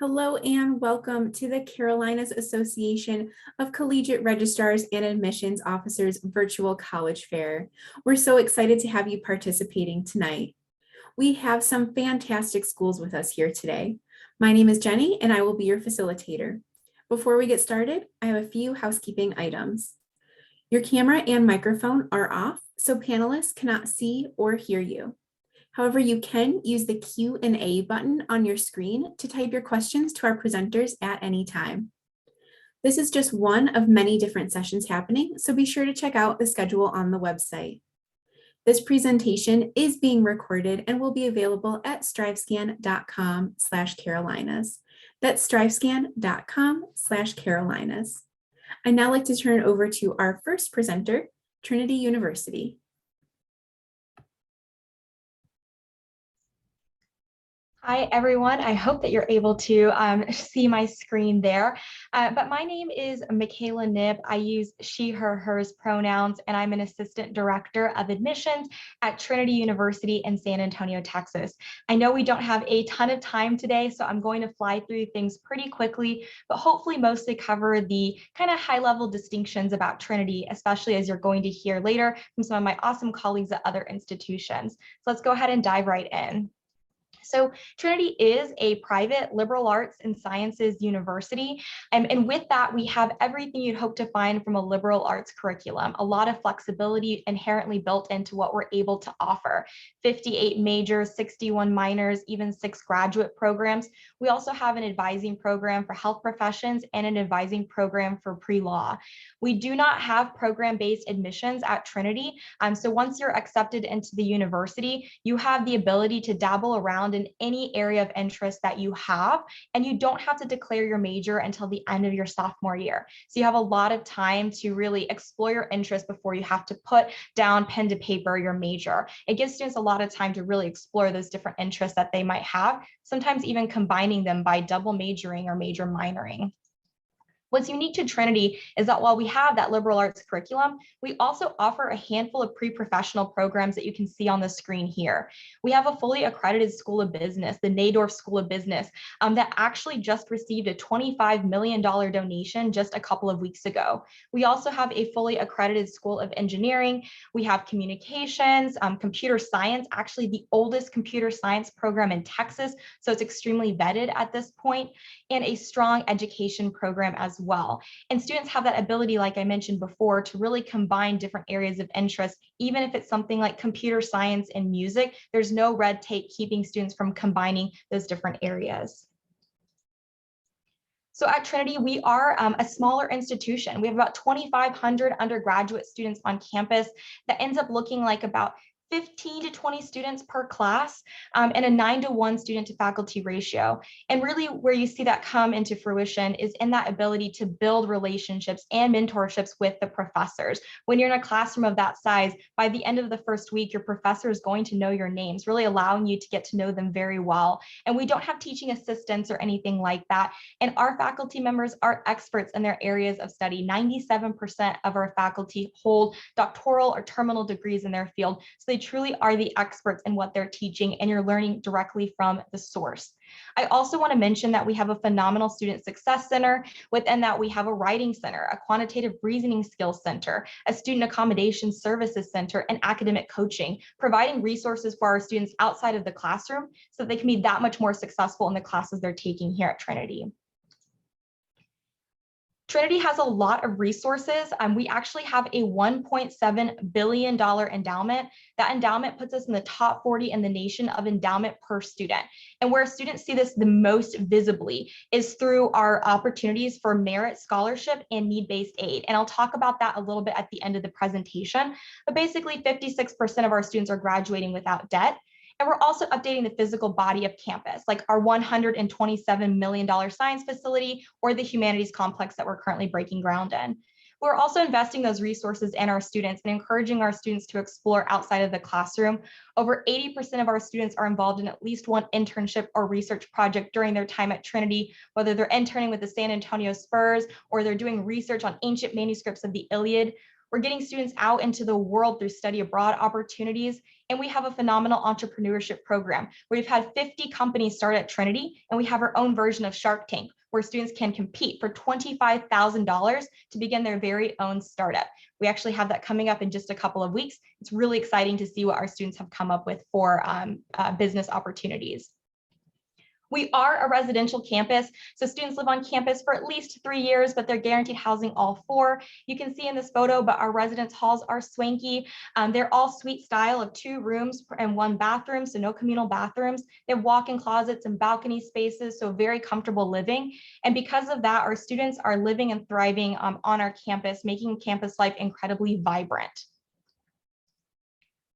Hello and welcome to the Carolinas Association of Collegiate Registrars and Admissions Officers Virtual College Fair. We're so excited to have you participating tonight. We have some fantastic schools with us here today. My name is Jenny and I will be your facilitator. Before we get started, I have a few housekeeping items. Your camera and microphone are off, so panelists cannot see or hear you. However, you can use the Q&A button on your screen to type your questions to our presenters at any time. This is just one of many different sessions happening, so be sure to check out the schedule on the website. This presentation is being recorded and will be available at strivescan.com/Carolinas. That's strivescan.com/Carolinas. I'd now like to turn it over to our first presenter, Trinity University. Hi, everyone. I hope that you're able to see my screen there. But my name is Michaela Knibb. I use she, her, hers pronouns, and I'm an assistant director of admissions at Trinity University in San Antonio, Texas. I know we don't have a ton of time today, so I'm going to fly through things pretty quickly, but hopefully mostly cover the kind of high-level distinctions about Trinity, especially as you're going to hear later from some of my awesome colleagues at other institutions. So let's go ahead and dive right in. So Trinity is a private liberal arts and sciences university. And with that, we have everything you'd hope to find from a liberal arts curriculum, a lot of flexibility inherently built into what we're able to offer. 58 majors, 61 minors, even 6 graduate programs. We also have an advising program for health professions and an advising program for pre-law. We do not have program-based admissions at Trinity. So once you're accepted into the university, you have the ability to dabble around in any area of interest that you have, and you don't have to declare your major until the end of your sophomore year. So you have a lot of time to really explore your interest before you have to put down pen to paper your major. It gives students a lot of time to really explore those different interests that they might have, sometimes even combining them by double majoring or major minoring. What's unique to Trinity is that while we have that liberal arts curriculum, we also offer a handful of pre-professional programs that you can see on the screen here. We have a fully accredited School of Business, the Nadorf School of Business, that actually just received a $25 million donation just a couple of weeks ago. We also have a fully accredited School of Engineering. We have communications, computer science, actually the oldest computer science program in Texas, so it's extremely vetted at this point, and a strong education program as well. And students have that ability, like I mentioned before, to really combine different areas of interest. Even if it's something like computer science and music, there's no red tape keeping students from combining those different areas. So at Trinity, we are a smaller institution. We have about 2,500 undergraduate students on campus. That ends up looking like about 15 to 20 students per class, and a 9-to-1 student to faculty ratio. And really where you see that come into fruition is in that ability to build relationships and mentorships with the professors. When you're in a classroom of that size, by the end of the first week, your professor is going to know your names, really allowing you to get to know them very well. And we don't have teaching assistants or anything like that. And our faculty members are experts in their areas of study. 97% of our faculty hold doctoral or terminal degrees in their field. So they truly are the experts in what they're teaching, and you're learning directly from the source. I also want to mention that we have a phenomenal student success center. Within that, we have a writing center, a quantitative reasoning skills center, a student accommodation services center, and academic coaching, providing resources for our students outside of the classroom so that they can be that much more successful in the classes they're taking here at Trinity. Trinity has a lot of resources. We actually have a $1.7 billion endowment. That endowment puts us in the top 40 in the nation of endowment per student. And where students see this the most visibly is through our opportunities for merit scholarship and need-based aid. And I'll talk about that a little bit at the end of the presentation. But basically 56% of our students are graduating without debt. And we're also updating the physical body of campus, like our $127 million science facility or the humanities complex that we're currently breaking ground in. We're also investing those resources in our students and encouraging our students to explore outside of the classroom. Over 80% of our students are involved in at least one internship or research project during their time at Trinity, whether they're interning with the San Antonio Spurs or they're doing research on ancient manuscripts of the Iliad. We're getting students out into the world through study abroad opportunities. And we have a phenomenal entrepreneurship program where we've had 50 companies start at Trinity, and we have our own version of Shark Tank where students can compete for $25,000 to begin their very own startup. We actually have that coming up in just a couple of weeks. It's really exciting to see what our students have come up with for business opportunities. We are a residential campus, so students live on campus for at least 3 years, but they're guaranteed housing all 4. You can see in this photo, but our residence halls are swanky. They're all suite style of 2 rooms and 1 bathroom, so no communal bathrooms. They have walk-in closets and balcony spaces, so very comfortable living. And because of that, our students are living and thriving on our campus, making campus life incredibly vibrant.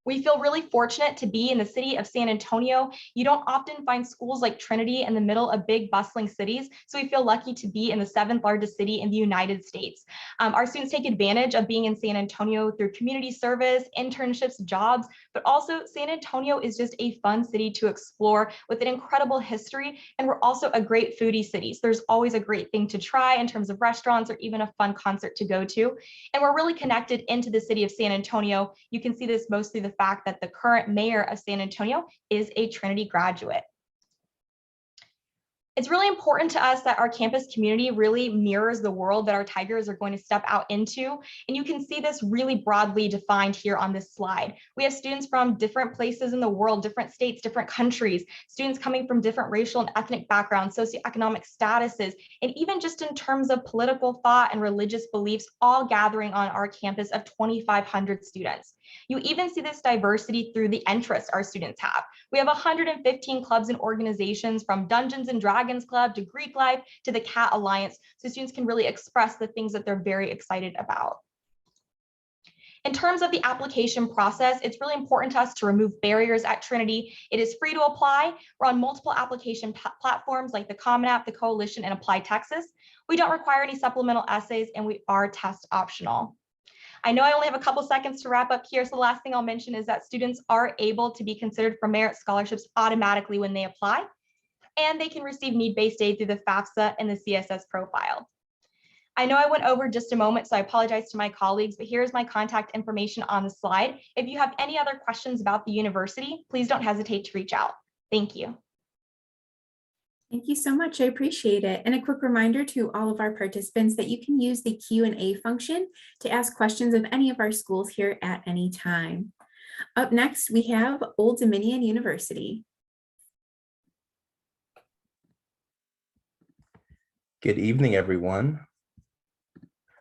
We feel really fortunate to be in the city of San Antonio. You don't often find schools like Trinity in the middle of big bustling cities. So we feel lucky to be in the 7th largest city in the United States. Our students take advantage of being in San Antonio through community service, internships, jobs, but also San Antonio is just a fun city to explore with an incredible history. And we're also a great foodie city. So there's always a great thing to try in terms of restaurants or even a fun concert to go to. And we're really connected into the city of San Antonio. You can see this mostly the fact that the current mayor of San Antonio is a Trinity graduate. It's really important to us that our campus community really mirrors the world that our Tigers are going to step out into. And you can see this really broadly defined here on this slide. We have students from different places in the world, different states, different countries, students coming from different racial and ethnic backgrounds, socioeconomic statuses, and even just in terms of political thought and religious beliefs, all gathering on our campus of 2,500 students. You even see this diversity through the interests our students have. We have 115 clubs and organizations, from Dungeons and Dragons Club to Greek Life to the Cat Alliance, so students can really express the things that they're very excited about. In terms of the application process, it's really important to us to remove barriers at Trinity. It is free to apply. We're on multiple application platforms like the Common App, the Coalition, and Apply Texas. We don't require any supplemental essays, and we are test optional. I know I only have a couple seconds to wrap up here, so the last thing I'll mention is that students are able to be considered for merit scholarships automatically when they apply, and they can receive need-based aid through the FAFSA and the CSS profile. I know I went over just a moment, so I apologize to my colleagues, but here's my contact information on the slide. If you have any other questions about the university, please don't hesitate to reach out. Thank you. Thank you so much. I appreciate it. And a quick reminder to all of our participants that you can use the Q&A function to ask questions of any of our schools here at any time. Up next, we have Old Dominion University. Good evening, everyone.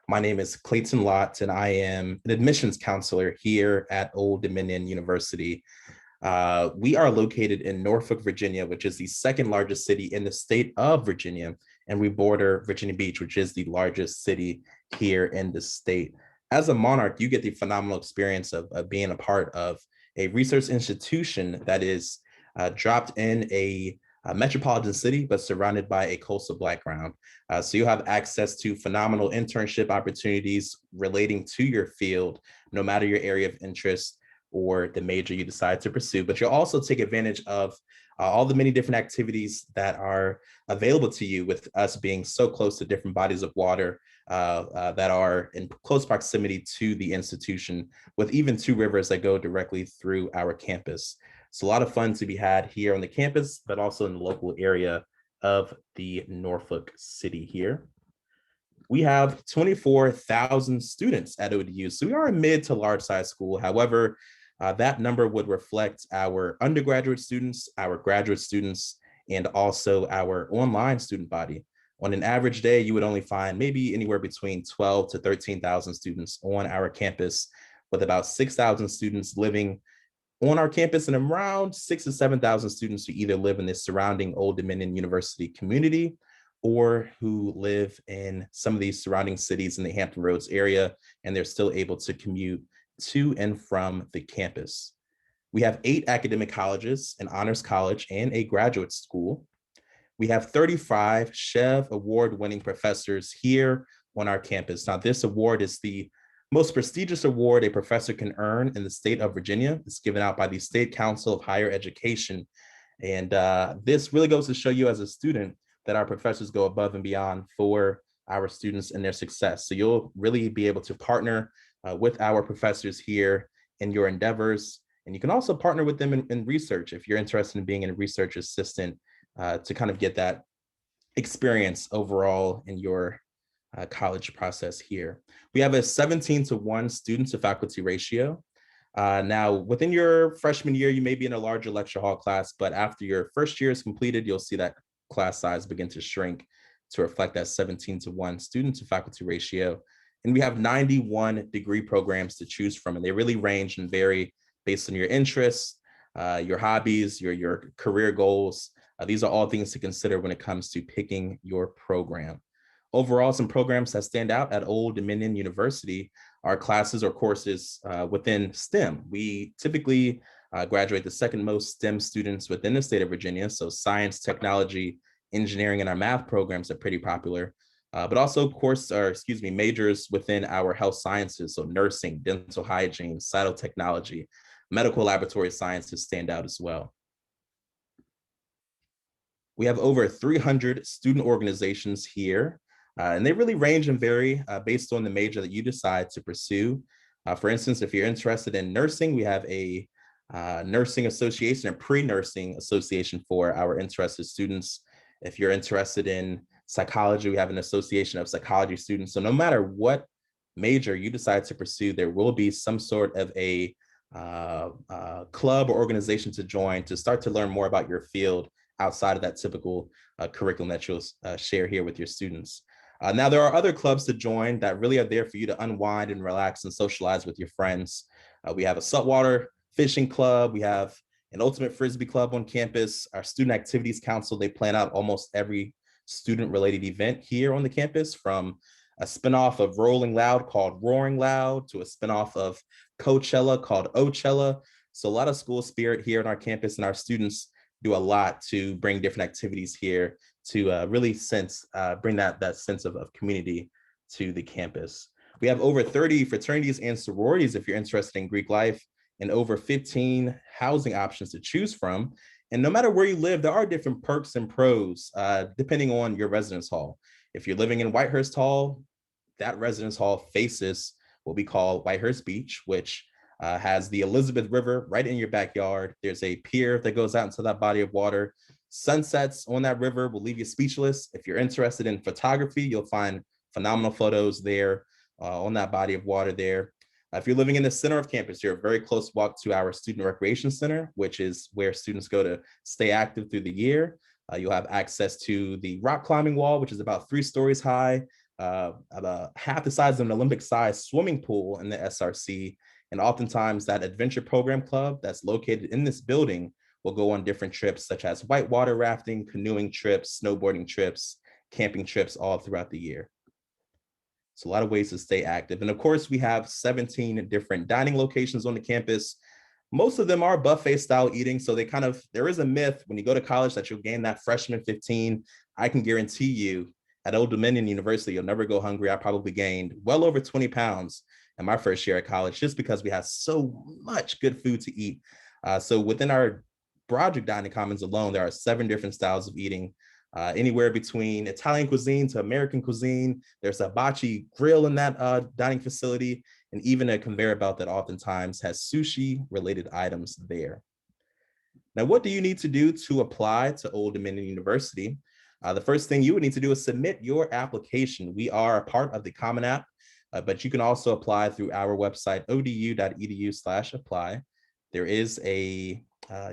My name is Clayton Lott, and I am an admissions counselor here at Old Dominion University. We are located in Norfolk, Virginia, which is the 2nd largest city in the state of Virginia, and we border Virginia Beach, which is the largest city here in the state. As a Monarch, you get the phenomenal experience of being a part of a research institution that is dropped in a metropolitan city, but surrounded by a coastal background. So you'll have access to phenomenal internship opportunities relating to your field, no matter your area of interest or the major you decide to pursue, but you'll also take advantage of all the many different activities that are available to you, with us being so close to different bodies of water that are in close proximity to the institution, with even 2 rivers that go directly through our campus. So a lot of fun to be had here on the campus, but also in the local area of the Norfolk city here. We have 24,000 students at ODU, so we are a mid to large size school. However, that number would reflect our undergraduate students, our graduate students, and also our online student body. On an average day, you would only find maybe anywhere between 12 to 13,000 students on our campus, with about 6,000 students living on our campus and around 6,000 to 7,000 students who either live in the surrounding Old Dominion University community or who live in some of these surrounding cities in the Hampton Roads area, and they're still able to commute to and from the campus. We have 8 academic colleges, an honors college, and a graduate school. We have 35 Chev Award-winning professors here on our campus. Now, this award is the most prestigious award a professor can earn in the state of Virginia. It's given out by the State Council of Higher Education. And this really goes to show you as a student that our professors go above and beyond for our students and their success. So you'll really be able to partner with our professors here in your endeavors. And you can also partner with them in research if you're interested in being a research assistant to kind of get that experience overall in your college process here. We have a 17-to-1 student to faculty ratio. Now, within your freshman year, you may be in a larger lecture hall class, but after your first year is completed, you'll see that class size begin to shrink to reflect that 17-to-1 student to faculty ratio. And we have 91 degree programs to choose from, and they really range and vary based on your interests, your hobbies, your career goals. These are all things to consider when it comes to picking your program. Overall, some programs that stand out at Old Dominion University are classes or courses within STEM. We typically graduate the second most STEM students within the state of Virginia. So science, technology, engineering, and our math programs are pretty popular. But also majors within our health sciences. So nursing, dental hygiene, cytotechnology, medical laboratory sciences stand out as well. We have over 300 student organizations here. And they really range and vary based on the major that you decide to pursue. For instance, if you're interested in nursing, we have a nursing association, a pre-nursing association for our interested students. If you're interested in psychology, we have an association of psychology students. So no matter what major you decide to pursue, there will be some sort of a club or organization to join to start to learn more about your field outside of that typical curriculum that you'll share here with your students. Now, there are other clubs to join that really are there for you to unwind and relax and socialize with your friends. We have a saltwater fishing club. We have an ultimate frisbee club on campus. Our student activities council, they plan out almost every student-related event here on the campus, from a spinoff of Rolling Loud called Roaring Loud to a spinoff of Coachella called Ochella. So a lot of school spirit here on our campus, and our students do a lot to bring different activities here to really bring that sense of community to the campus. We have over 30 fraternities and sororities if you're interested in Greek life, and over 15 housing options to choose from. And no matter where you live, there are different perks and pros depending on your residence hall. If you're living in Whitehurst Hall, that residence hall faces what we call Whitehurst Beach, which has the Elizabeth River right in your backyard. There's a pier that goes out into that body of water. Sunsets on that river will leave you speechless. If you're interested in photography, you'll find phenomenal photos there on that body of water there. If you're living in the center of campus, you're a very close walk to our Student Recreation Center, which is where students go to stay active through the year. You'll have access to the rock climbing wall, which is about 3 stories high, about half the size of an Olympic-sized swimming pool in the SRC. And oftentimes that adventure program club that's located in this building will go on different trips, such as whitewater rafting, canoeing trips, snowboarding trips, camping trips all throughout the year. So a lot of ways to stay active. And of course, we have 17 different dining locations on the campus. Most of them are buffet style eating. So there is a myth when you go to college that you'll gain that freshman 15. I can guarantee you at Old Dominion University, you'll never go hungry. I probably gained well over 20 pounds in my first year at college, just because we have so much good food to eat. So within our Broderick Dining Commons alone, there are 7 different styles of eating, anywhere between Italian cuisine to American cuisine. There's a hibachi grill in that dining facility, and even a conveyor belt that oftentimes has sushi related items there. Now, what do you need to do to apply to Old Dominion University? The first thing you would need to do is submit your application. We are a part of the Common App, but you can also apply through our website, odu.edu/apply. There is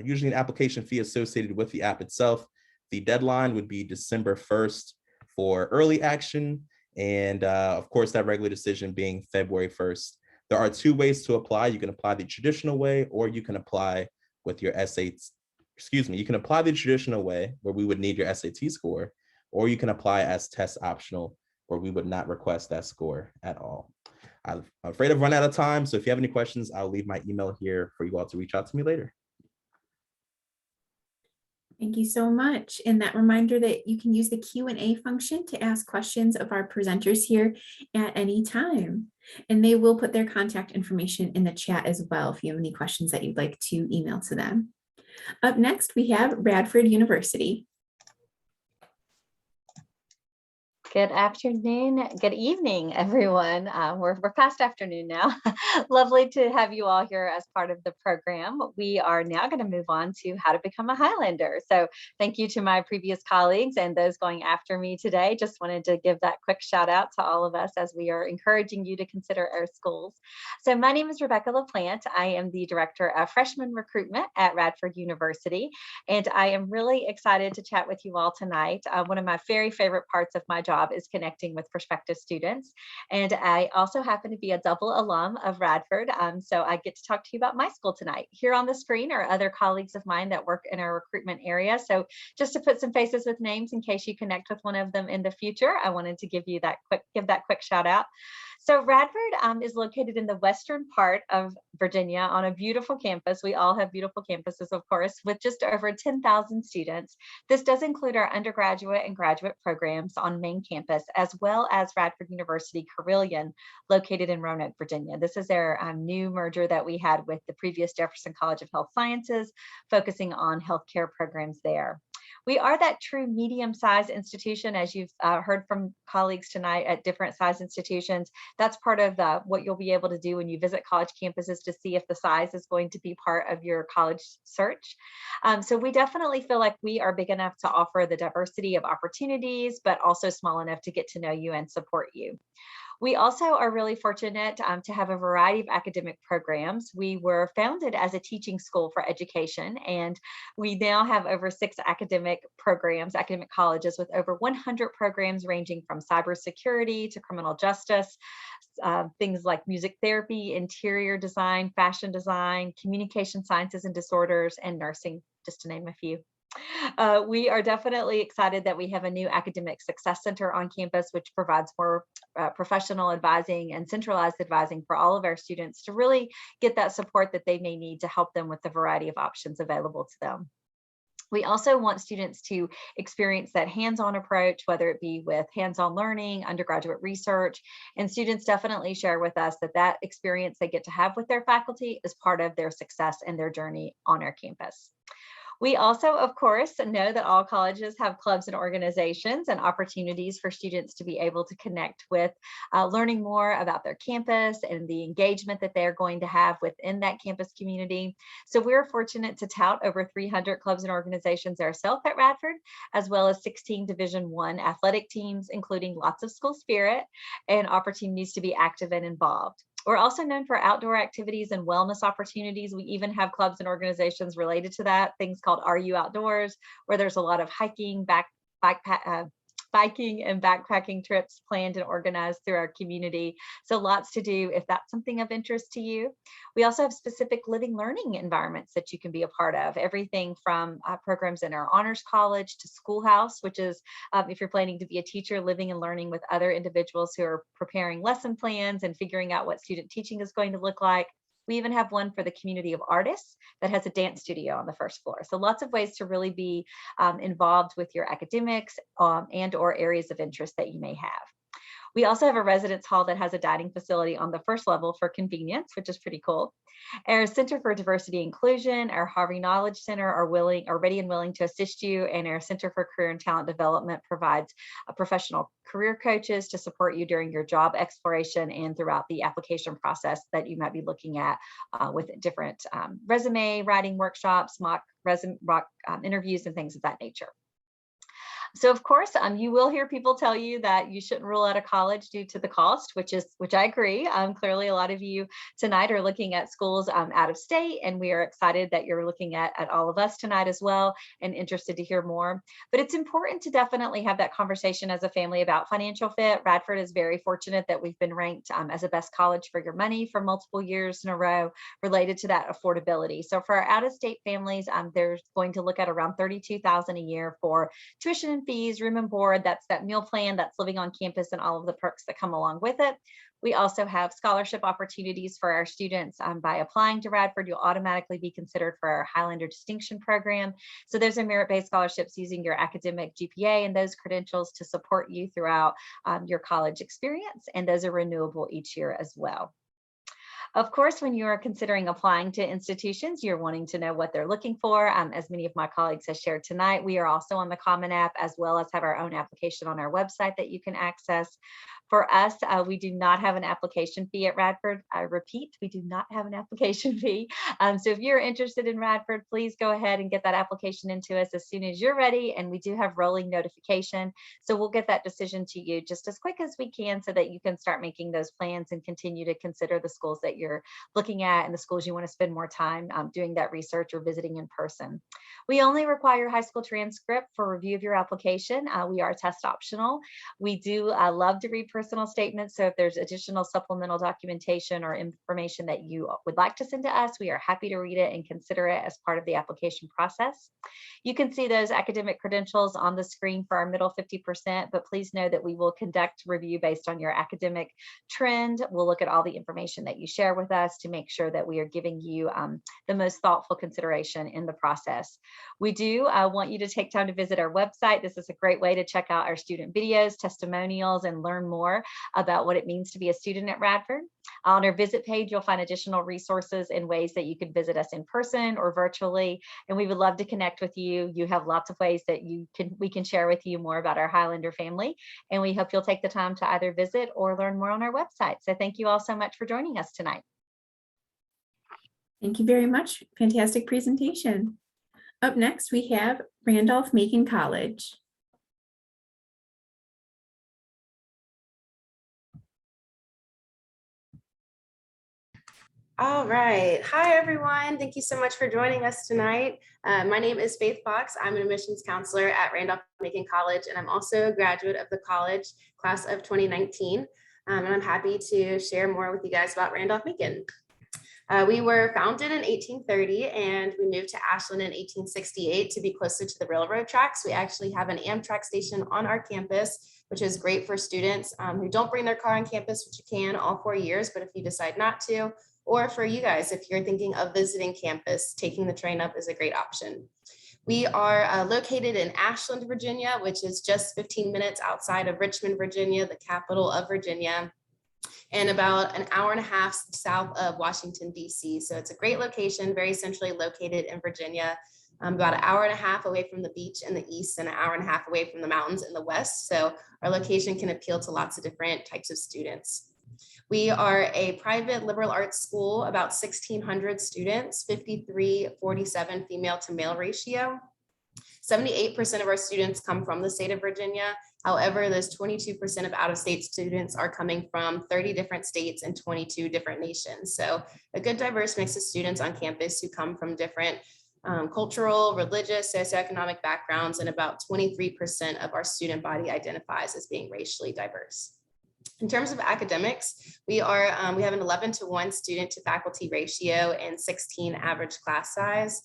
usually an application fee associated with the app itself. The deadline would be December 1st for early action, and of course, that regular decision being February 1st. There are 2 ways to apply. You can apply the traditional way, or you can apply with your SAT. You can apply the traditional way, where we would need your SAT score, or you can apply as test optional, where we would not request that score at all. I'm afraid I've run out of time, so if you have any questions, I'll leave my email here for you all to reach out to me later. Thank you so much. And that reminder that you can use the Q&A function to ask questions of our presenters here at any time. And they will put their contact information in the chat as well if you have any questions that you'd like to email to them. Up next, we have Radford University. Good afternoon, good evening, everyone. We're past afternoon now. Lovely to have you all here as part of the program. We are now going to move on to how to become a Highlander. So thank you to my previous colleagues and those going after me today. Just wanted to give that quick shout out to all of us as we are encouraging you to consider our schools. So my name is Rebecca LaPlante. I am the Director of Freshman Recruitment at Radford University, and I am really excited to chat with you all tonight. One of my very favorite parts of my job is connecting with prospective students. And I also happen to be a double alum of Radford. So I get to talk to you about my school tonight. Here on the screen are other colleagues of mine that work in our recruitment area. So just to put some faces with names in case you connect with one of them in the future, I wanted to give that quick shout out. So Radford is located in the western part of Virginia on a beautiful campus. We all have beautiful campuses, of course, with just over 10,000 students. This does include our undergraduate and graduate programs on main campus, as well as Radford University Carilion, located in Roanoke, Virginia. This is our new merger that we had with the previous Jefferson College of Health Sciences, focusing on healthcare programs there. We are that true medium-sized institution, as you've heard from colleagues tonight at different size institutions. That's part of what you'll be able to do when you visit college campuses to see if the size is going to be part of your college search. So we definitely feel like we are big enough to offer the diversity of opportunities, but also small enough to get to know you and support you. We also are really fortunate to have a variety of academic programs. We were founded as a teaching school for education, and we now have over 6 academic programs, academic colleges with over 100 programs ranging from cybersecurity to criminal justice, things like music therapy, interior design, fashion design, communication sciences and disorders, and nursing, just to name a few. We are definitely excited that we have a new academic success center on campus, which provides more professional advising and centralized advising for all of our students to really get that support that they may need to help them with the variety of options available to them. We also want students to experience that hands-on approach, whether it be with hands-on learning, undergraduate research, and students definitely share with us that experience they get to have with their faculty is part of their success and their journey on our campus. We also, of course, know that all colleges have clubs and organizations and opportunities for students to be able to connect with, learning more about their campus and the engagement that they're going to have within that campus community. So we're fortunate to tout over 300 clubs and organizations ourselves at Radford, as well as 16 Division I athletic teams, including lots of school spirit and opportunities to be active and involved. We're also known for outdoor activities and wellness opportunities. We even have clubs and organizations related to that, things called Are You Outdoors, where there's a lot of hiking, biking and backpacking trips planned and organized through our community. So lots to do if that's something of interest to you. We also have specific living learning environments that you can be a part of, everything from programs in our honors college to schoolhouse, which is if you're planning to be a teacher, living and learning with other individuals who are preparing lesson plans and figuring out what student teaching is going to look like. We even have one for the community of artists that has a dance studio on the first floor. So lots of ways to really be involved with your academics and or areas of interest that you may have. We also have a residence hall that has a dining facility on the first level for convenience, which is pretty cool. Our Center for Diversity and Inclusion, our Harvey Knowledge Center are ready and willing to assist you, and our Center for Career and Talent Development provides professional career coaches to support you during your job exploration and throughout the application process that you might be looking at with different resume writing workshops, mock interviews, and things of that nature. So of course, you will hear people tell you that you shouldn't rule out a college due to the cost, which I agree. Clearly, a lot of you tonight are looking at schools out of state, and we are excited that you're looking at all of us tonight as well and interested to hear more. But it's important to definitely have that conversation as a family about financial fit. Radford is very fortunate that we've been ranked as a best college for your money for multiple years in a row related to that affordability. So for our out-of-state families, they're going to look at around $32,000 a year for tuition and fees, room and board, that's that meal plan, that's living on campus and all of the perks that come along with it. We also have scholarship opportunities for our students. By applying to Radford, you'll automatically be considered for our Highlander Distinction Program. So those are merit-based scholarships using your academic GPA and those credentials to support you throughout your college experience, and those are renewable each year as well. Of course, when you are considering applying to institutions, you're wanting to know what they're looking for. As many of my colleagues have shared tonight, we are also on the Common App, as well as have our own application on our website that you can access. For us, we do not have an application fee at Radford. I repeat, we do not have an application fee. So if you're interested in Radford, please go ahead and get that application into us as soon as you're ready. And we do have rolling notification. So we'll get that decision to you just as quick as we can so that you can start making those plans and continue to consider the schools that you're looking at and the schools you want to spend more time doing that research or visiting in person. We only require high school transcript for review of your application. We are test optional. We do love to read personal statements. So if there's additional supplemental documentation or information that you would like to send to us, we are happy to read it and consider it as part of the application process. You can see those academic credentials on the screen for our middle 50%, but please know that we will conduct review based on your academic trend. We'll look at all the information that you share with us to make sure that we are giving you the most thoughtful consideration in the process. We do want you to take time to visit our website. This is a great way to check out our student videos, testimonials, and learn more about what it means to be a student at Radford. On our visit page, you'll find additional resources and ways that you can visit us in person or virtually, and we would love to connect with you. You have lots of ways that we can share with you more about our Highlander family, and we hope you'll take the time to either visit or learn more on our website. So thank you all so much for joining us tonight. Thank you very much. Fantastic presentation. Up next, we have Randolph-Macon College. All right. Hi, everyone. Thank you so much for joining us tonight. My name is Faith Fox. I'm an admissions counselor at Randolph-Macon College, and I'm also a graduate of the college class of 2019. And I'm happy to share more with you guys about Randolph-Macon. We were founded in 1830, and we moved to Ashland in 1868 to be closer to the railroad tracks. We actually have an Amtrak station on our campus, which is great for students who don't bring their car on campus, which you can all 4 years, but if you decide not to, or for you guys, if you're thinking of visiting campus, taking the train up is a great option. We are located in Ashland, Virginia, which is just 15 minutes outside of Richmond, Virginia, the capital of Virginia, and about an hour and a half south of Washington, D.C. So it's a great location, very centrally located in Virginia, about an hour and a half away from the beach in the east and an hour and a half away from the mountains in the west. So our location can appeal to lots of different types of students. We are a private liberal arts school, about 1,600 students, 53-47 female to male ratio. 78% of our students come from the state of Virginia. However, those 22% of out-of-state students are coming from 30 different states and 22 different nations. So a good diverse mix of students on campus who come from different cultural, religious, socioeconomic backgrounds, and about 23% of our student body identifies as being racially diverse. In terms of academics, we have an 11-to-1 student to faculty ratio and 16 average class size.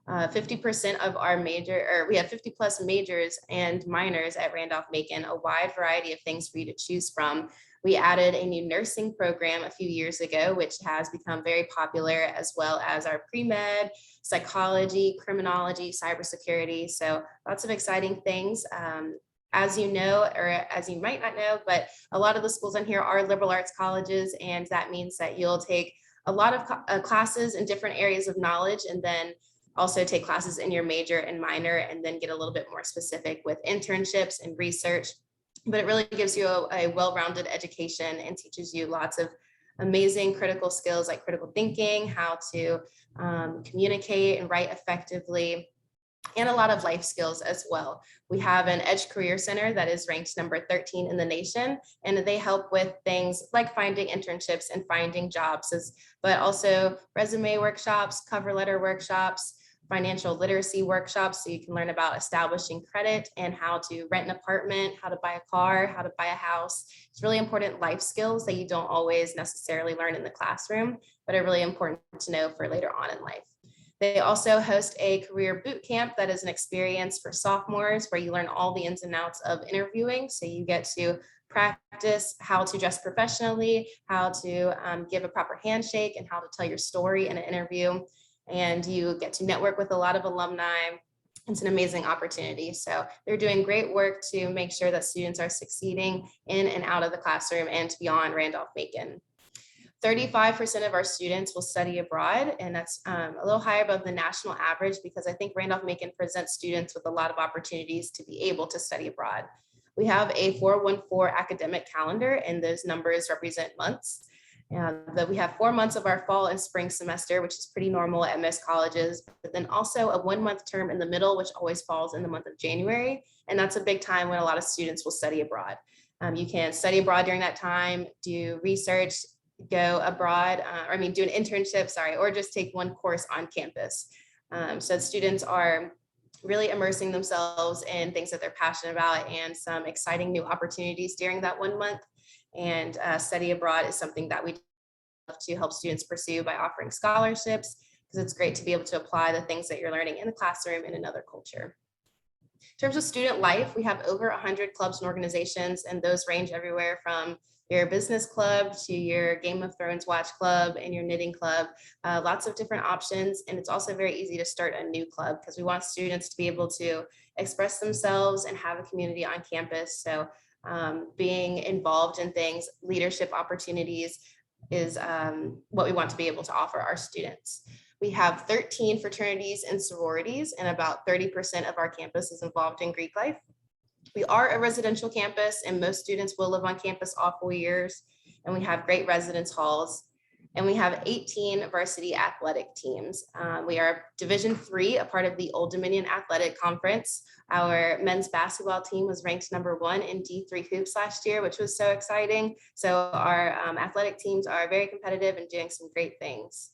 50% of our we have 50 plus majors and minors at Randolph-Macon, a wide variety of things for you to choose from. We added a new nursing program a few years ago, which has become very popular, as well as our pre-med, psychology, criminology, cybersecurity. So lots of exciting things. As you know, or as you might not know, but a lot of the schools on here are liberal arts colleges, and that means that you'll take a lot of classes in different areas of knowledge, and then also take classes in your major and minor, and then get a little bit more specific with internships and research. But it really gives you a well-rounded education and teaches you lots of amazing critical skills like critical thinking, how to communicate and write effectively, and a lot of life skills as well. We have an Edge Career Center that is ranked number 13 in the nation, and they help with things like finding internships and finding jobs, but also resume workshops, cover letter workshops, financial literacy workshops, so you can learn about establishing credit and how to rent an apartment, how to buy a car, how to buy a house. It's really important life skills that you don't always necessarily learn in the classroom, but are really important to know for later on in life. They also host a career boot camp that is an experience for sophomores where you learn all the ins and outs of interviewing. So you get to practice how to dress professionally, how to give a proper handshake, and how to tell your story in an interview. And you get to network with a lot of alumni. It's an amazing opportunity. So they're doing great work to make sure that students are succeeding in and out of the classroom and beyond Randolph-Macon. 35% of our students will study abroad, and that's a little higher above the national average because I think Randolph-Macon presents students with a lot of opportunities to be able to study abroad. We have a 414 academic calendar, and those numbers represent months. That we have 4 months of our fall and spring semester, which is pretty normal at most colleges, but then also a 1-month term in the middle, which always falls in the month of January. And that's a big time when a lot of students will study abroad. You can study abroad during that time, do research, go abroad, do an internship, or just take one course on campus. So students are really immersing themselves in things that they're passionate about and some exciting new opportunities during that 1 month. And study abroad is something that we love to help students pursue by offering scholarships, because it's great to be able to apply the things that you're learning in the classroom in another culture. In terms of student life, we have over 100 clubs and organizations, and those range everywhere from your business club to your Game of Thrones watch club and your knitting club, lots of different options. And it's also very easy to start a new club because we want students to be able to express themselves and have a community on campus. So being involved in things, leadership opportunities is what we want to be able to offer our students. We have 13 fraternities and sororities, and about 30% of our campus is involved in Greek life. We are a residential campus, and most students will live on campus all 4 years, and we have great residence halls, and we have 18 varsity athletic teams. We are Division III, a part of the Old Dominion Athletic Conference. Our men's basketball team was ranked #1 in D3 hoops last year, which was so exciting. So our athletic teams are very competitive and doing some great things.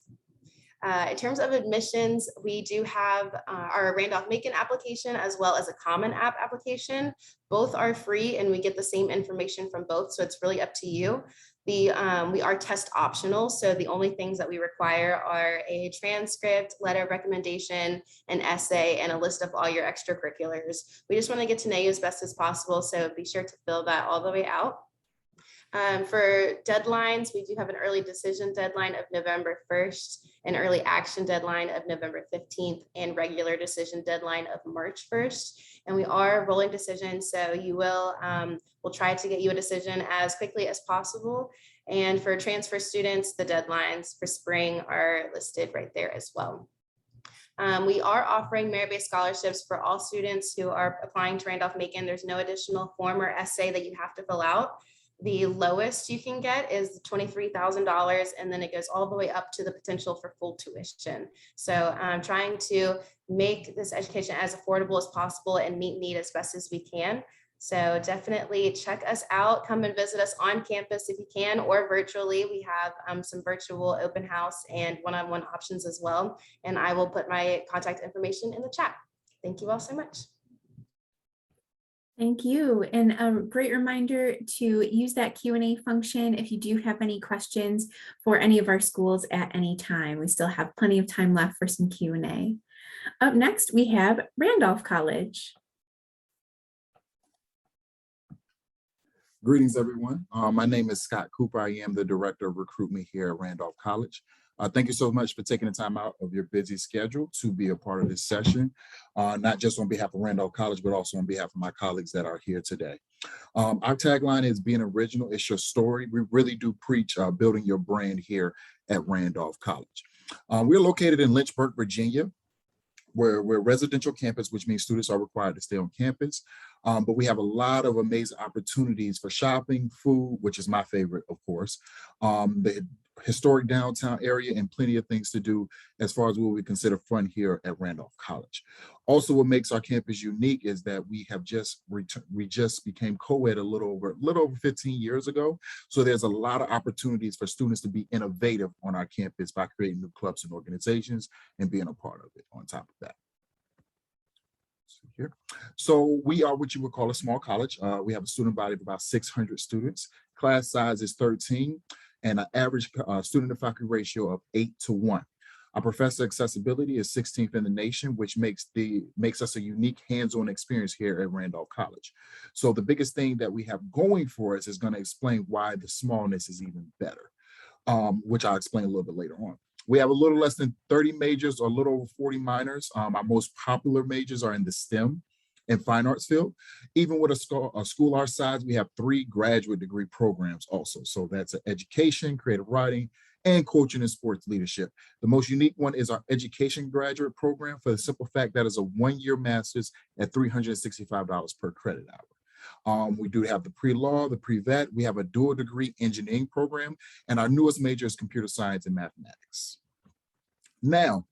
In terms of admissions, we do have our Randolph-Macon application as well as a Common App application. Both are free and we get the same information from both, so it's really up to you. We are test optional, so the only things that we require are a transcript, letter of recommendation, an essay, and a list of all your extracurriculars. We just want to get to know you as best as possible, so be sure to fill that all the way out. For deadlines, we do have an early decision deadline of November 1st, an early action deadline of November 15th, and regular decision deadline of March 1st. And we are rolling decisions, so you will we'll try to get you a decision as quickly as possible. And for transfer students, the deadlines for spring are listed right there as well. We are offering merit-based scholarships for all students who are applying to Randolph-Macon. There's no additional form or essay that you have to fill out. The lowest you can get is $23,000, and then it goes all the way up to the potential for full tuition. So I'm trying to make this education as affordable as possible and meet need as best as we can. So definitely check us out. Come and visit us on campus if you can, or virtually. We have some virtual open house and one-on-one options as well. And I will put my contact information in the chat. Thank you all so much. Thank you. And a great reminder to use that Q&A function if you do have any questions for any of our schools at any time. We still have plenty of time left for some Q&A. Up next, we have Randolph College. Greetings, everyone. My name is Scott Cooper. I am the Director of Recruitment here at Randolph College. Thank you so much for taking the time out of your busy schedule to be a part of this session, not just on behalf of Randolph College, but also on behalf of my colleagues that are here today. Our tagline is being original, it's your story. We really do preach building your brand here at Randolph College. We're located in Lynchburg, Virginia. We're a residential campus, which means students are required to stay on campus. But we have a lot of amazing opportunities for shopping, food, which is my favorite, of course, the historic downtown area, and plenty of things to do as far as what we consider fun here at Randolph College. Also, what makes our campus unique is that we just became co-ed a little over 15 years ago. So there's a lot of opportunities for students to be innovative on our campus by creating new clubs and organizations and being a part of it on top of that. Here. So we are what you would call a small college. We have a student body of about 600 students. Class size is 13, and an average student to faculty ratio of 8:1. Our professor accessibility is 16th in the nation, which makes us a unique hands-on experience here at Randolph College. So the biggest thing that we have going for us is going to explain why the smallness is even better, which I'll explain a little bit later on. We have a little less than 30 majors or a little over 40 minors. Our most popular majors are in the STEM and fine arts field. Even with a school our size, we have 3 graduate degree programs also. So that's education, creative writing, and coaching and sports leadership. The most unique one is our education graduate program, for the simple fact that is a 1-year master's at $365 per credit hour. We do have the pre-law, the pre-vet. We have a dual degree engineering program, and our newest major is computer science and mathematics. Now,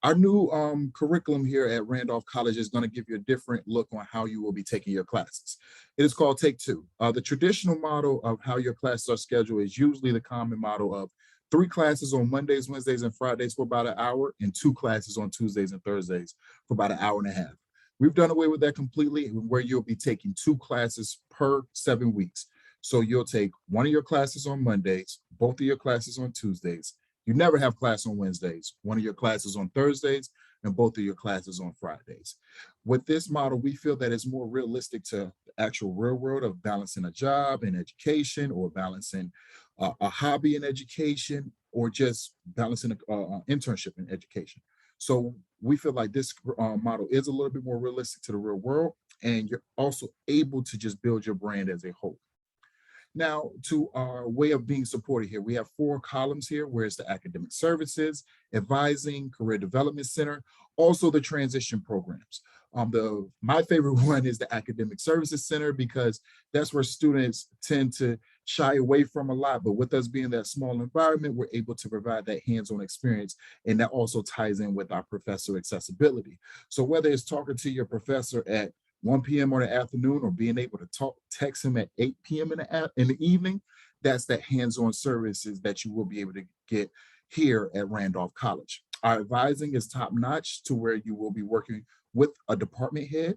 our new curriculum here at Randolph College is going to give you a different look on how you will be taking your classes. It is called Take Two. The traditional model of how your classes are scheduled is usually the common model of 3 classes on Mondays, Wednesdays, and Fridays for about an hour, and 2 classes on Tuesdays and Thursdays for about an hour and a half. We've done away with that completely, where you'll be taking 2 classes per 7 weeks. So you'll take one of your classes on Mondays, both of your classes on Tuesdays. You never have class on Wednesdays, one of your classes on Thursdays, and both of your classes on Fridays. With this model, we feel that it's more realistic to the actual real world of balancing a job and education, or balancing a hobby in education, or just balancing an internship in education. So we feel like this model is a little bit more realistic to the real world, and you're also able to just build your brand as a whole. Now, to our way of being supported here, we have 4 columns here, where it's the academic services, advising, career development center, also the transition programs. My favorite one is the academic services center, because that's where students tend to shy away from a lot. But with us being that small environment, we're able to provide that hands-on experience. And that also ties in with our professor accessibility. So whether it's talking to your professor at 1 p.m. in the afternoon, or being able to text him at 8 p.m. in the evening, that's that hands-on services that you will be able to get here at Randolph College. Our advising is top-notch, to where you will be working with a department head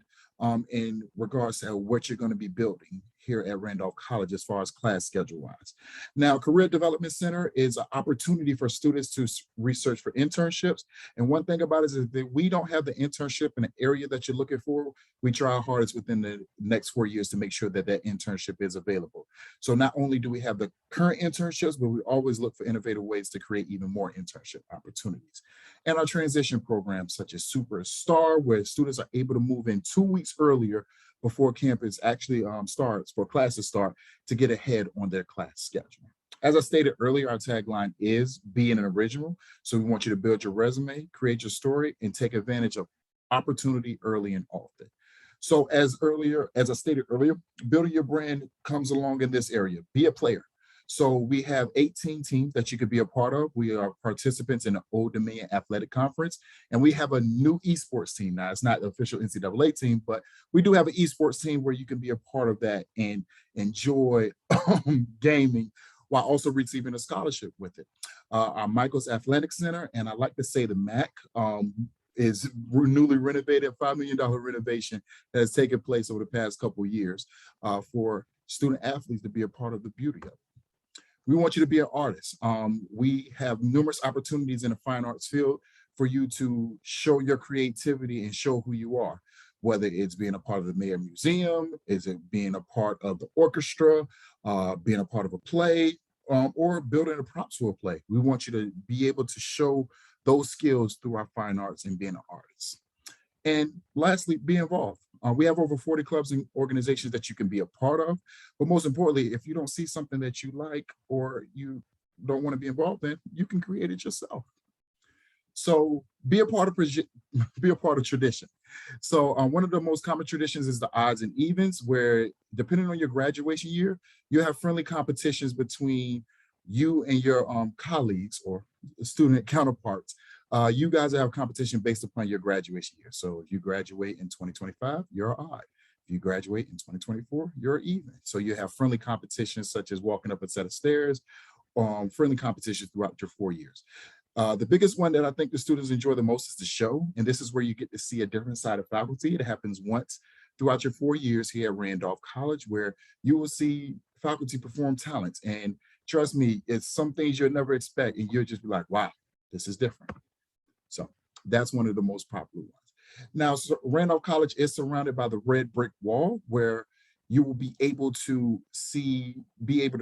in regards to what you're going to be building here at Randolph College as far as class schedule-wise. Now, Career Development Center is an opportunity for students to research for internships. And one thing about it is that we don't have the internship in the area that you're looking for. We try our hardest within the next 4 years to make sure that that internship is available. So not only do we have the current internships, but we always look for innovative ways to create even more internship opportunities. And our transition programs, such as Superstar, where students are able to move in 2 weeks earlier before campus actually starts, for classes start, to get ahead on their class schedule. As I stated earlier, our tagline is being an original. So we want you to build your resume, create your story, and take advantage of opportunity early and often. So as I stated earlier, building your brand comes along in this area. Be a player. So we have 18 teams that you could be a part of. We are participants in the Old Dominion Athletic Conference, and we have a new esports team. Now, it's not the official NCAA team, but we do have an esports team where you can be a part of that and enjoy gaming while also receiving a scholarship with it. Our Michael's Athletic Center, and I like to say the MAC, is newly renovated, $5 million renovation that has taken place over the past couple of years for student athletes to be a part of the beauty of it. We want you to be an artist. We have numerous opportunities in the fine arts field for you to show your creativity and show who you are, whether it's being a part of the Mayer Museum, is it being a part of the orchestra, being a part of a play, or building the props for a play. We want you to be able to show those skills through our fine arts and being an artist. And lastly, be involved. We have over 40 clubs and organizations that you can be a part of. But most importantly, if you don't see something that you like or you don't want to be involved in, you can create it yourself. So be a part of tradition. So one of the most common traditions is the odds and evens, where depending on your graduation year, you have friendly competitions between you and your colleagues or student counterparts. You guys have competition based upon your graduation year. So if you graduate in 2025, you're odd. If you graduate in 2024, you're even. So you have friendly competitions such as walking up a set of stairs, friendly competitions throughout your 4 years. The biggest one that I think the students enjoy the most is the show. And this is where you get to see a different side of faculty. It happens once throughout your 4 years here at Randolph College, where you will see faculty perform talents. And trust me, it's some things you'll never expect. And you'll just be like, wow, this is different. So that's one of the most popular ones. Now, Randolph College is surrounded by the red brick wall, where you will be able to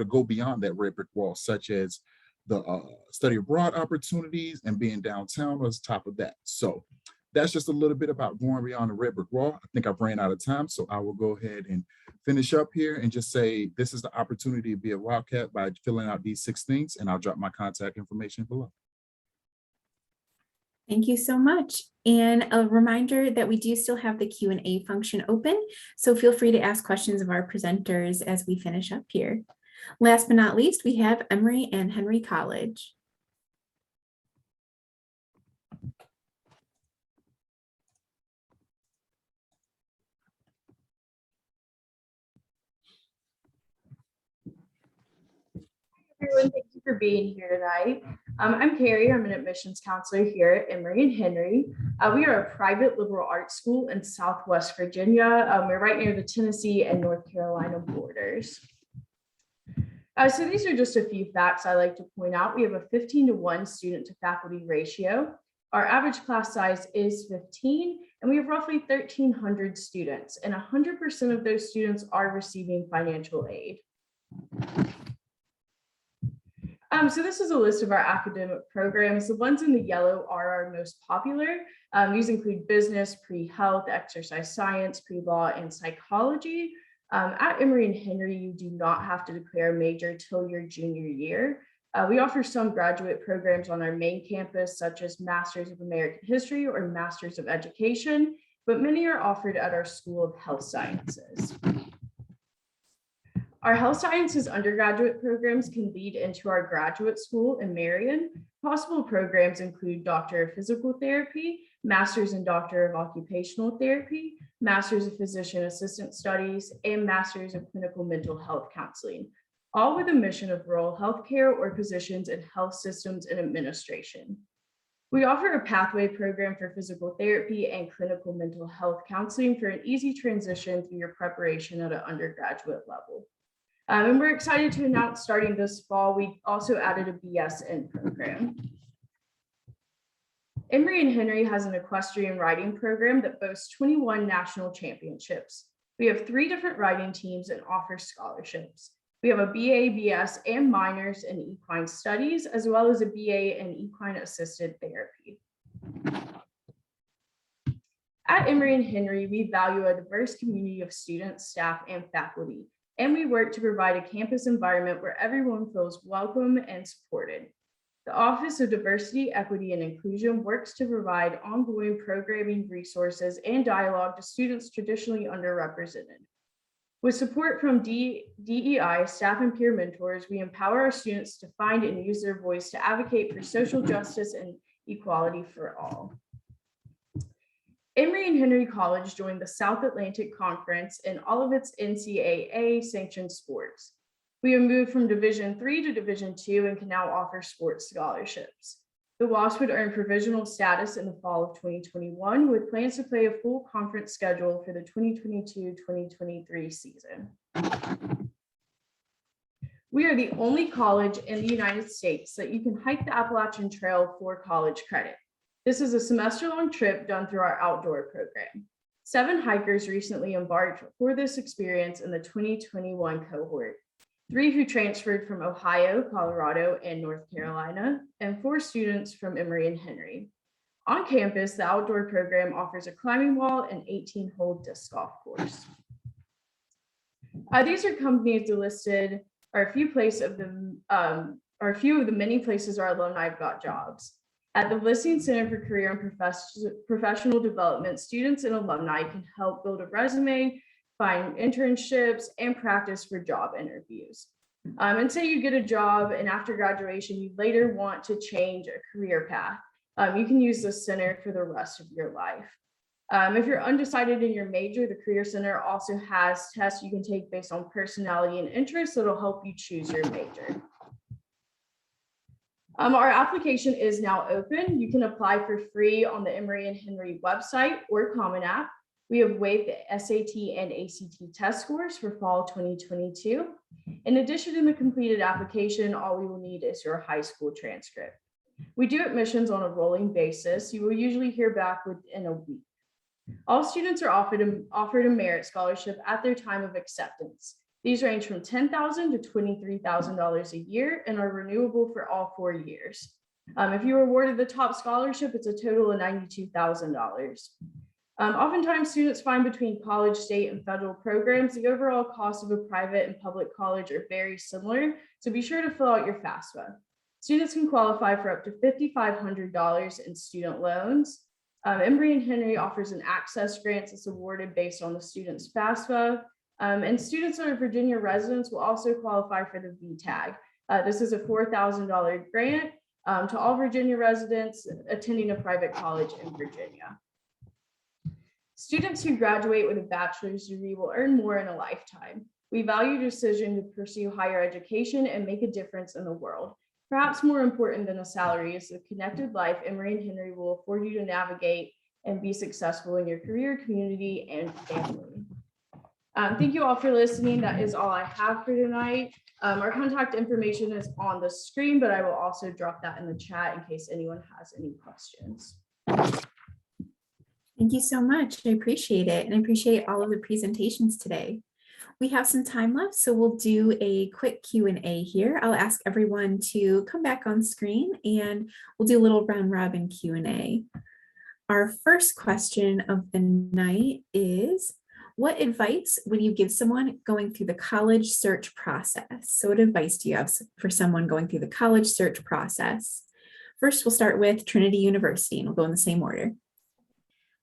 go beyond that red brick wall, such as the study abroad opportunities and being downtown on top of that. So that's just a little bit about going beyond the red brick wall. I think I've ran out of time, so I will go ahead and finish up here and just say this is the opportunity to be a Wildcat by filling out these 6 things, and I'll drop my contact information below. Thank you so much. And a reminder that we do still have the Q&A function open, so feel free to ask questions of our presenters as we finish up here. Last but not least, we have Emory and Henry College. Everyone, thank you for being here tonight. I'm Carrie. I'm an admissions counselor here at Emory and Henry. We are a private liberal arts school in Southwest Virginia. We're right near the Tennessee and North Carolina borders. So these are just a few facts I like to point out. We have a 15-to-1 student to faculty ratio. Our average class size is 15, and we have roughly 1,300 students, and 100% of those students are receiving financial aid. So this is a list of our academic programs. The ones in the yellow are our most popular. These include business, pre-health, exercise science, pre-law, and psychology. At Emory and Henry, you do not have to declare a major till your junior year. We offer some graduate programs on our main campus, such as Masters of American History or Masters of Education, but many are offered at our School of Health Sciences. Our health sciences undergraduate programs can lead into our graduate school in Marion. Possible programs include Doctor of Physical Therapy, Masters and Doctor of Occupational Therapy, Masters of Physician Assistant Studies, and Masters of Clinical Mental Health Counseling, all with a mission of rural healthcare or positions in health systems and administration. We offer a pathway program for physical therapy and clinical mental health counseling for an easy transition through your preparation at an undergraduate level. And we're excited to announce starting this fall, we also added a BSN program. Emory and Henry has an equestrian riding program that boasts 21 national championships. We have 3 different riding teams and offer scholarships. We have a BA, BS, and minors in equine studies, as well as a BA in equine assisted therapy. At Emory and Henry, we value a diverse community of students, staff, and faculty. And we work to provide a campus environment where everyone feels welcome and supported. The Office of Diversity, Equity, and Inclusion works to provide ongoing programming, resources, and dialogue to students traditionally underrepresented. With support from DEI, staff and peer mentors, we empower our students to find and use their voice to advocate for social justice and equality for all. Emory and Henry College joined the South Atlantic Conference in all of its NCAA sanctioned sports. We have moved from Division III to Division II and can now offer sports scholarships. The WASP would earn provisional status in the fall of 2021 with plans to play a full conference schedule for the 2022-2023 season. We are the only college in the United States that you can hike the Appalachian Trail for college credit. This is a semester-long trip done through our outdoor program. 7 hikers recently embarked for this experience in the 2021 cohort, 3 who transferred from Ohio, Colorado, and North Carolina, and 4 students from Emory and Henry. On campus, the outdoor program offers a climbing wall and 18-hole disc golf course. These are companies listed, are a few of the many places our alumni have got jobs. At the Listing Center for Career and Professional Development, students and alumni can help build a resume, find internships, and practice for job interviews. And say you get a job and after graduation, you later want to change a career path. You can use the center for the rest of your life. If you're undecided in your major, the Career Center also has tests you can take based on personality and interests that'll help you choose your major. Our application is now open. You can apply for free on the Emory and Henry website or Common App. We have waived the SAT and ACT test scores for fall 2022. In addition to the completed application, all we will need is your high school transcript. We do admissions on a rolling basis. You will usually hear back within a week. All students are offered a merit scholarship at their time of acceptance. These range from $10,000 to $23,000 a year and are renewable for all 4 years. If you were awarded the top scholarship, it's a total of $92,000. Oftentimes, students find between college, state, and federal programs, the overall cost of a private and public college are very similar, so be sure to fill out your FAFSA. Students can qualify for up to $5,500 in student loans. Emory and Henry offers an access grant that's awarded based on the student's FAFSA, and students that are Virginia residents will also qualify for the VTAG. This is a $4,000 grant to all Virginia residents attending a private college in Virginia. Students who graduate with a bachelor's degree will earn more in a lifetime. We value your decision to pursue higher education and make a difference in the world. Perhaps more important than a salary is the connected life Emory and Henry will afford you to navigate and be successful in your career, community, and family. Thank you all for listening. That is all I have for tonight. Our contact information is on the screen, but I will also drop that in the chat in case anyone has any questions. Thank you so much. I appreciate it. And I appreciate all of the presentations today. We have some time left, so we'll do a quick Q&A here. I'll ask everyone to come back on screen and we'll do a little round robin Q&A. Our first question of the night is, what advice would you give someone going through the college search process? So what advice do you have for someone going through the college search process? First, we'll start with Trinity University and we'll go in the same order.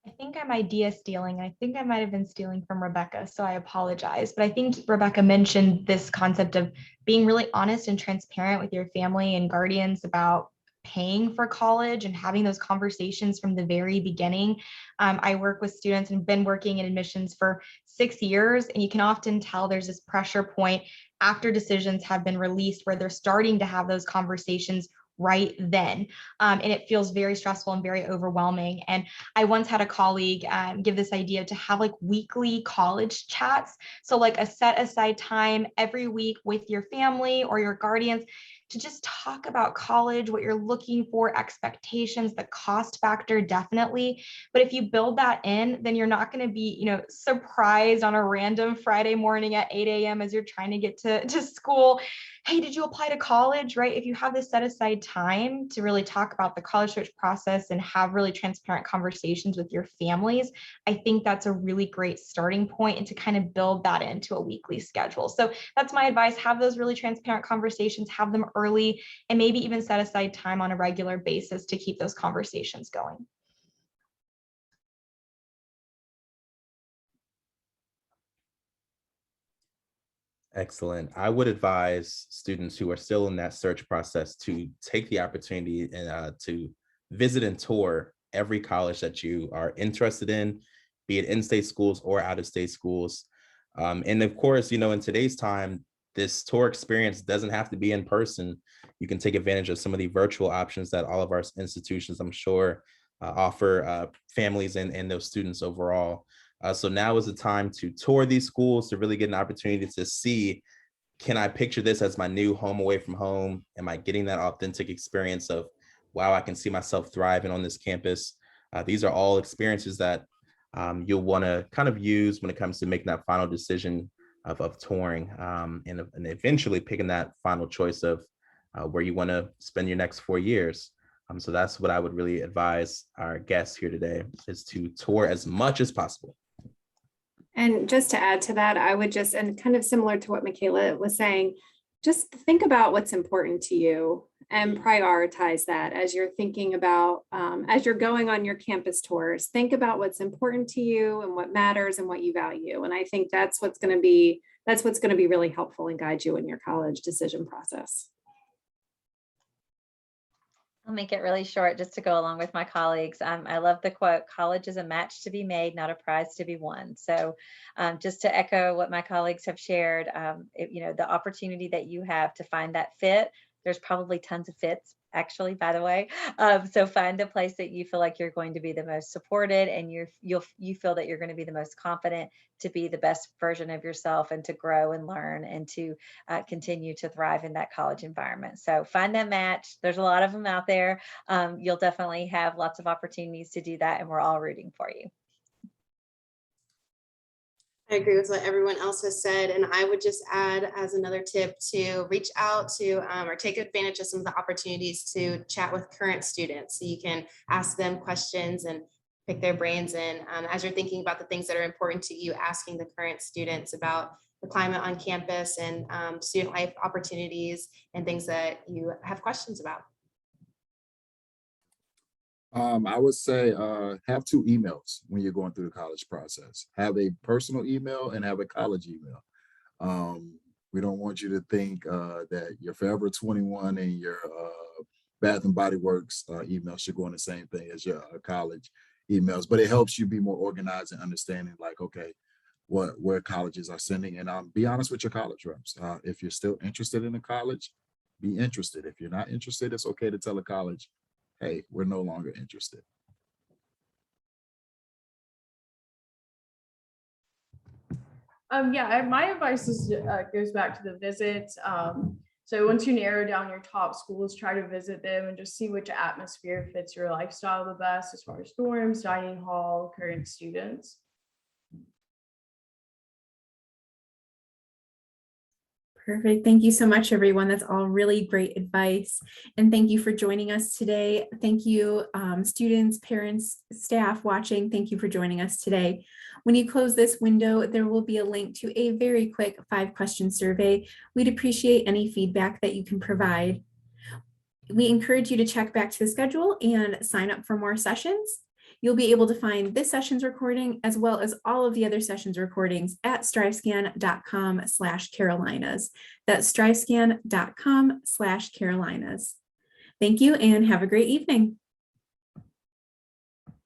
I think I'm idea stealing. I think I might have been stealing from Rebecca, so I apologize. But I think Rebecca mentioned this concept of being really honest and transparent with your family and guardians about paying for college and having those conversations from the very beginning. I work with students and been working in admissions for 6 years, and you can often tell there's this pressure point after decisions have been released where they're starting to have those conversations right then. And it feels very stressful and very overwhelming. And I once had a colleague give this idea to have like weekly college chats. So like a set aside time every week with your family or your guardians to just talk about college, what you're looking for, expectations, the cost factor, definitely. But if you build that in, then you're not going to be, surprised on a random Friday morning at 8 a.m. as you're trying to get to school. Hey, did you apply to college, right? If you have this set aside time to really talk about the college search process and have really transparent conversations with your families, I think that's a really great starting point and to kind of build that into a weekly schedule. So that's my advice. Have those really transparent conversations, have them early, and maybe even set aside time on a regular basis to keep those conversations going. Excellent. I would advise students who are still in that search process to take the opportunity and to visit and tour every college that you are interested in, be it in-state schools or out-of-state schools. And of course, in today's time, this tour experience doesn't have to be in person. You can take advantage of some of the virtual options that all of our institutions, I'm sure, offer families and those students overall. So now is the time to tour these schools, to really get an opportunity to see, can I picture this as my new home away from home? Am I getting that authentic experience of, wow, I can see myself thriving on this campus? These are all experiences that you'll want to kind of use when it comes to making that final decision of touring and eventually picking that final choice of where you want to spend your next 4 years. So that's what I would really advise our guests here today, is to tour as much as possible. And just to add to that, I would just, and kind of similar to what Michaela was saying, just think about what's important to you and prioritize that as you're thinking about, as you're going on your campus tours, think about what's important to you and what matters and what you value. And I think that's what's going to be really helpful and guide you in your college decision process. I'll make it really short just to go along with my colleagues. I love the quote, college is a match to be made, not a prize to be won. So just to echo what my colleagues have shared, the opportunity that you have to find that fit, there's probably tons of fits, actually, by the way. So find a place that you feel like you're going to be the most supported and you feel that you're going to be the most confident to be the best version of yourself and to grow and learn and to continue to thrive in that college environment. So find that match. There's a lot of them out there. You'll definitely have lots of opportunities to do that, and we're all rooting for you. I agree with what everyone else has said, and I would just add as another tip to reach out to or take advantage of some of the opportunities to chat with current students. So you can ask them questions and pick their brains in as you're thinking about the things that are important to you, asking the current students about the climate on campus and student life opportunities and things that you have questions about. I would say have two emails when you're going through the college process. Have a personal email and have a college email. We don't want you to think that your Forever 21 and your Bath and Body Works email should go on the same thing as your college emails, but it helps you be more organized and understanding like, okay, where colleges are sending. And be honest with your college reps. If you're still interested in a college, be interested. If you're not interested, it's okay to tell a college, hey, we're no longer interested. Yeah, my advice is goes back to the visits. So once you narrow down your top schools, try to visit them and just see which atmosphere fits your lifestyle the best as far as dorms, dining hall, current students. Perfect. Thank you so much, everyone. That's all really great advice. And thank you for joining us today. Thank you, students, parents, staff watching. Thank you for joining us today. When you close this window, there will be a link to a very quick 5-question survey. We'd appreciate any feedback that you can provide. We encourage you to check back to the schedule and sign up for more sessions. You'll be able to find this session's recording as well as all of the other sessions recordings at strivescan.com/Carolinas. That's strivescan.com/Carolinas. Thank you and have a great evening.